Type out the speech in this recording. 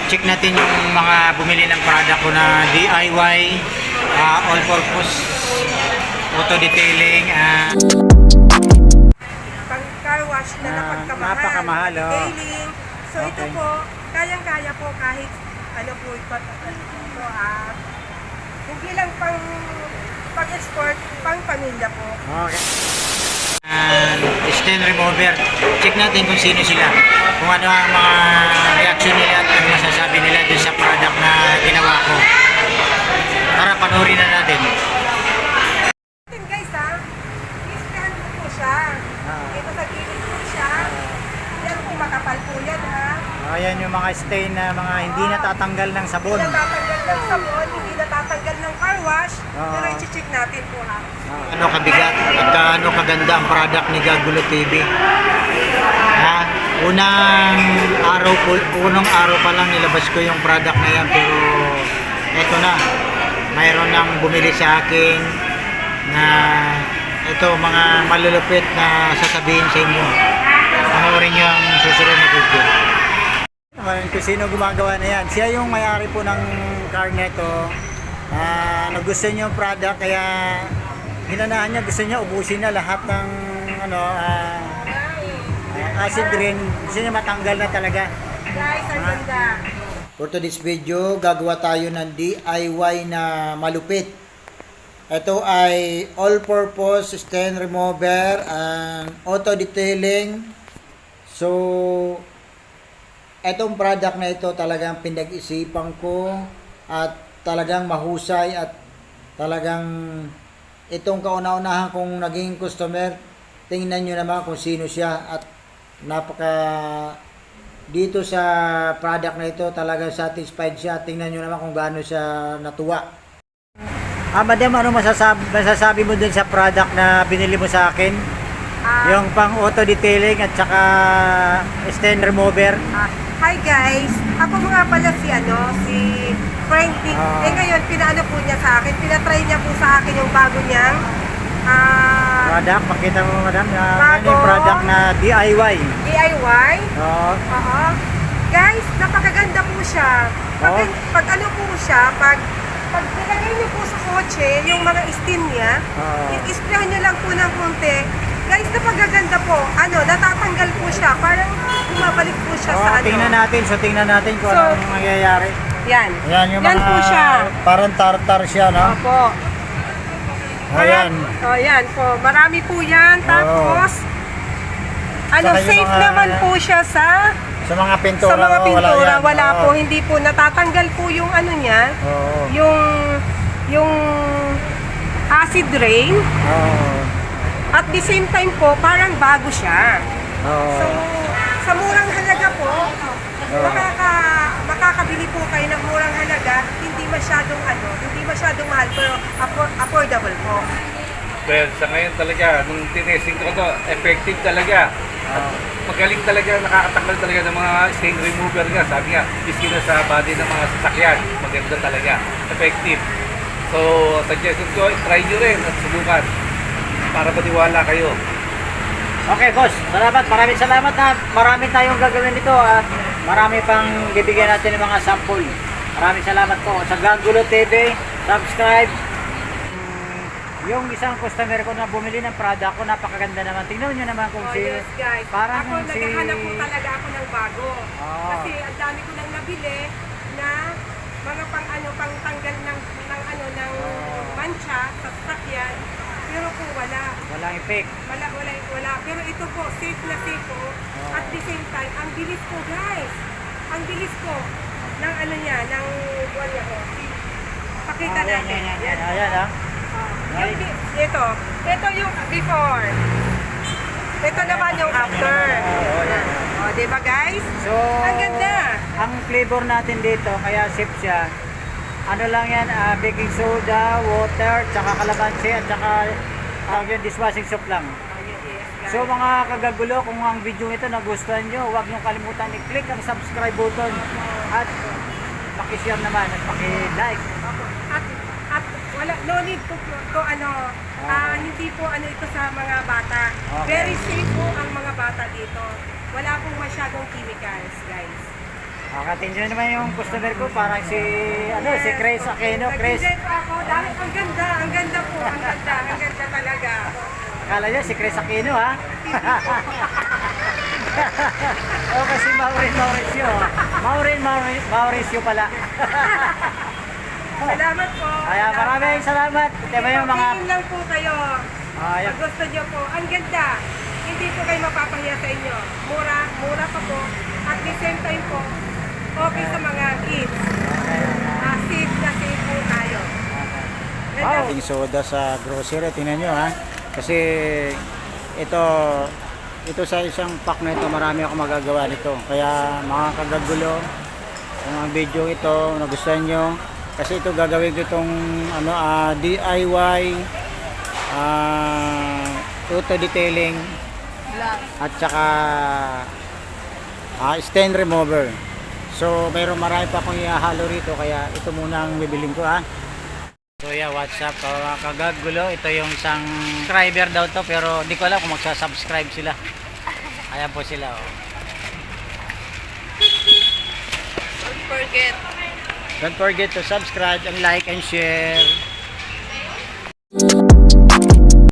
check natin yung mga bumili ng product ko na DIY, all-purpose auto detailing. Pang car wash na napagkamahal. Napakamahal, oh. Detailing. So ito Okay. po, kayang-kaya po kahit ano po ito, hindi lang pang pag-export, pang pamilya po. Okay. Stain remover. Check natin kung sino sila. Kung ano ang mga reaction nila at ano masasabi nila dun sa product na ginawa ko. Tara, panoorin na natin. Atin guys ha, isprahan ko po siya. Ito sa gilid po siya. Yan po, makapal po yan ha. Ayan yung mga stain na mga hindi natatanggal ng sabon. Hindi natatanggal ng sabon, hindi natatanggal ng car wash. Oo. Pero i-check natin po ha. Ano kabigat at ano kaganda ang product ni Gagulo TV. Ha? Unang araw pa lang nilabas ko yung product na yan, pero eto na. Mayroon nang bumili sa akin na ito mga malulupit na sasabihin sa inyo. Panoorin niyo ang susunod na video. Kung sino gumagawa na yan. Siya yung may-ari po ng car neto. Nagustuhan niya yung product kaya hinanahan niya, gusto niya ubusin na lahat ng acid rain. Gusto niya matanggal na talaga. Guys, ang ganda. For today's video, gagawa tayo ng DIY na malupit. Ito ay all-purpose stain remover and auto detailing. So, etong product na ito talagang pinag-isipan ko at talagang mahusay at talagang itong kauna-unahan kong naging customer. Tingnan nyo naman kung sino siya at napaka dito sa product na ito talagang satisfied siya. Tingnan nyo naman kung gaano siya natuwa. Madam, ano masasabi mo dun sa product na binili mo sa akin? Yung pang auto detailing at saka stain remover. Hi guys, ako nga pala si Frankie. Ngayon, pinaano po niya sa akin, pinatry niya po sa akin yung bago niyang Product, pakita mo madam, bago, ano yung product na DIY. DIY? Oo. Oo. Guys, napakaganda po siya. Pag ano po siya, pag nilagay niyo po sa kotse, yung mga stain niya, i-sprayan niyo lang po ng konti. Guys, napagaganda po. Natatanggal po siya. Parang bumabalik po siya sa Tingnan natin kung anong mangyayari. Yan. Yan yung Yan mga, po siya. parang tartar siya, no? Opo. Ayan. Yan po. Marami po yan. Tapos, Saka yung safe mga- naman po siya sa mga pintura. mga pintura. yan. Wala Oo. po. Hindi po natatanggal po yung ano niya. Oo. Yung acid rain. Oo. At the same time po, parang bago siya. Oo. So, sa murang halaga po, makakabili po kayo ng murang halaga, hindi masyadong mahal, pero affordable po. Well, sa ngayon talaga, nung tinesting ko to, effective talaga. At magaling talaga, nakakatanggal talaga ng mga stain remover nga. Sabi nga, iski na sa body ng mga sasakyan. Maganda talaga. Effective. So, suggestion ko, try nyo rin at subukan para maniwala kayo. Okay, boss. Salamat. Maraming salamat na marami tayong gagawin nito at marami pang bibigyan natin ng mga sample. Maraming salamat po. Sa Gagulo TV, subscribe. Yung isang customer ko na bumili ng product ko, napakaganda naman. Tingnan nyo naman kung Yes guys, parang ako naghahanap po talaga ako ng bago. Kasi ang dami ko nang nabili na mga pang tanggal ng mancha sa sasakyan. Pero po walang effect. wala. Pero ito po, safe na safe po. At the same time, ang bilis po guys. Ang bilis po ng ng buwan niya po. Pakita natin. Ayan. Ito yung before. Ito naman yung after. Diba guys? So, Ang ganda. ang flavor natin dito, kaya safe siya. Ano lang yan, baking soda, water, tsaka kalamansi, at tsaka yung dishwashing soap lang. So mga kagagulo, kung ang video ito nagustuhan nyo, huwag nyo kalimutan i-click ang subscribe button at paki-share naman at paki-like. At wala, no need to hindi po ito sa mga bata. Okay. Very safe po ang mga bata dito. Wala pong masyadong chemicals, guys. Nakatin nyo naman yung customer ko, parang si Chris Aquino. Chris, Nag-design po ako dahil ang ganda po, ang ganda talaga. akala nyo si Chris Aquino ha? O kasi Mauricio. Mauricio pala. Salamat po. Kaya maraming salamat. Ito ba yung mga... Tingin lang po kayo. Ayan. Pag gusto nyo po, ang ganda. Hindi po kayo mapapahiya sa inyo. Mura pa po. At the same time po, okay sa mga kids. Safe po tayo. Ganda po. Ating soda sa grocery, tingnan nyo ha. Kasi ito sa isang pack na ito, marami ako magagawa nito. Kaya mga kagagulo, kung ang video ito nagustuhan nyo, kasi ito gagawin ko itong DIY auto detailing at saka stain remover. So mayroon marami pa akong ihahalo rito, kaya ito muna ang bibiling ko ha. So yeah, what's up mga kagagulo, ito yung isang subscriber daw to, pero di ko alam kung magsasubscribe sila. Ayan po sila oh. Don't forget to subscribe and like and share.